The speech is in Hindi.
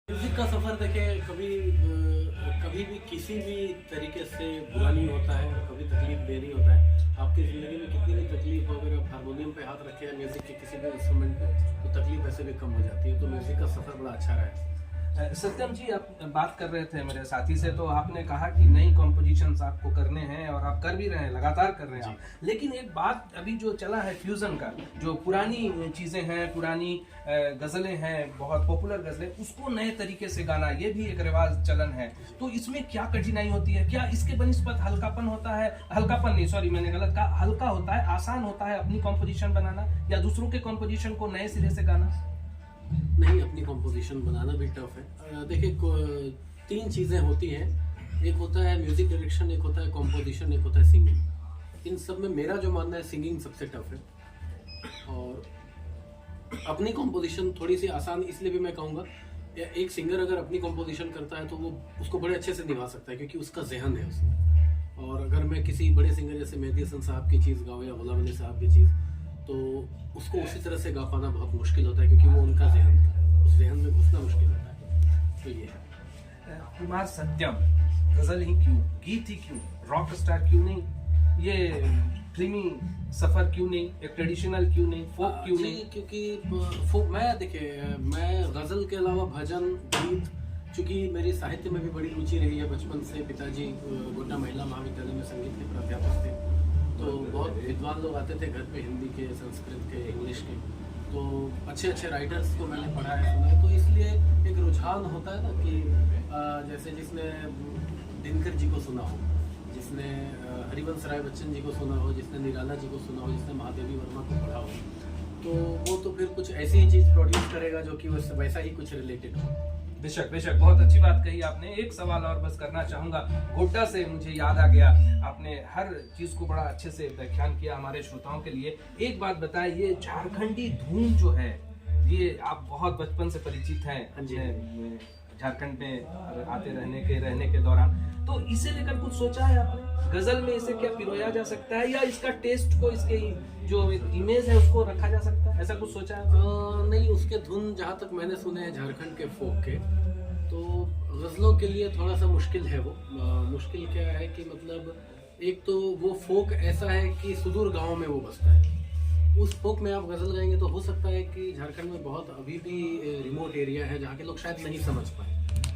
म्यूजिक का सफर देखे कभी भी किसी भी तरीके से बुरा नहीं होता है, कभी तकलीफ दे नहीं होता है। आपकी ज़िंदगी में कितनी भी तकलीफ हो, अगर आप हारमोनियम पे हाथ रखे हैं म्यूजिक के किसी भी इंस्ट्रूमेंट पे, तो तकलीफ ऐसे भी कम हो जाती है। तो म्यूजिक का सफर बड़ा अच्छा रहा है। सत्यम जी, आप बात कर रहे थे मेरे साथी से, तो आपने कहा कि नई कॉम्पोजिशंस आपको करने हैं और आप कर भी रहे हैं, लगातार कर रहे हैं आप। लेकिन एक बात अभी जो चला है फ्यूजन का, जो पुरानी चीजें हैं, पुरानी गजलें हैं, बहुत पॉपुलर गजलें, उसको नए तरीके से गाना, ये भी एक रिवाज चलन है। तो इसमें क्या कठिनाई होती है? क्या इसके बनिस्बत हल्कापन होता है? हल्कापन नहीं, सॉरी मैंने गलत कहा, हल्का होता है, आसान होता है अपनी कॉम्पोजिशन बनाना, या दूसरों के कॉम्पोजिशन को नए सिरे से गाना? नहीं, अपनी कंपोजिशन बनाना भी टफ है। देखिए, तीन चीज़ें होती हैं। एक होता है म्यूजिक डायरेक्शन, एक होता है कंपोजिशन, एक होता है सिंगिंग। इन सब में मेरा जो मानना है, सिंगिंग सबसे टफ है। और अपनी कंपोजिशन थोड़ी सी आसान इसलिए भी मैं कहूँगा, एक सिंगर अगर अपनी कंपोजिशन करता है तो वो उसको बड़े अच्छे से निभा सकता है, क्योंकि उसका जहन है उसमें। और अगर मैं किसी बड़े सिंगर जैसे मेहदी हसन साहब की चीज़ गाऊँ या गुलाम अली साहब की चीज़, तो उसको उसी तरह से गा पाना बहुत मुश्किल होता है, क्योंकि वो उनका जहन था, उस जहन में घुसना मुश्किल होता है। तो ये है। कुमार सत्यम, गजल ही क्यों, गीत ही क्यों, रॉक स्टार क्यों नहीं, ये फिल्मी सफर क्यों नहीं, एक ट्रेडिशनल क्यों नहीं, फोक क्यों नहीं? क्योंकि मैं गजल के अलावा भजन गीत, चूँकि मेरी साहित्य में भी बड़ी रुचि रही है बचपन से। पिताजी गोड्डा महिला महाविद्यालय में संगीत के प्राध्यापक थे, तो बहुत विद्वान लोग आते थे घर पे, हिंदी के, संस्कृत के, इंग्लिश के। तो अच्छे अच्छे राइटर्स को मैंने पढ़ा है, सुना है। तो इसलिए एक रुझान होता है ना कि जैसे जिसने दिनकर जी को सुना हो, जिसने हरिवंश राय बच्चन जी को सुना हो, जिसने निराला जी को सुना हो, जिसने महादेवी वर्मा को पढ़ा हो, तो वो तो फिर कुछ ऐसी ही चीज़ प्रोड्यूस करेगा जो कि वैसा ही कुछ रिलेटेड हो। बेशक बेशक, बहुत अच्छी बात कही आपने। एक सवाल और बस करना चाहूंगा, गोड्डा से मुझे याद आ गया, आपने हर चीज को बड़ा अच्छे से व्याख्यान किया हमारे श्रोताओं के लिए। एक बात बताएं, ये झारखंडी धूम जो है, ये आप बहुत बचपन से परिचित हैं झारखंड में आते रहने के दौरान, तो इसे लेकर कुछ सोचा है आपने? गजल में इसे क्या पिरोया जा सकता है, या इसका टेस्ट को, इसके जो इमेज है उसको रखा जा सकता है, ऐसा कुछ सोचा है? नहीं, उसके धुन जहाँ तक मैंने सुने हैं झारखंड के फोक के, तो गज़लों के लिए थोड़ा सा मुश्किल है वो। मुश्किल क्या है कि मतलब एक तो वो फोक ऐसा है कि सुदूर गाँव में वो बसता है। उस फोक में आप गज़ल गाएंगे तो हो सकता है कि झारखंड में बहुत अभी भी रिमोट एरिया है जहाँ के लोग शायद नहीं समझ पाए।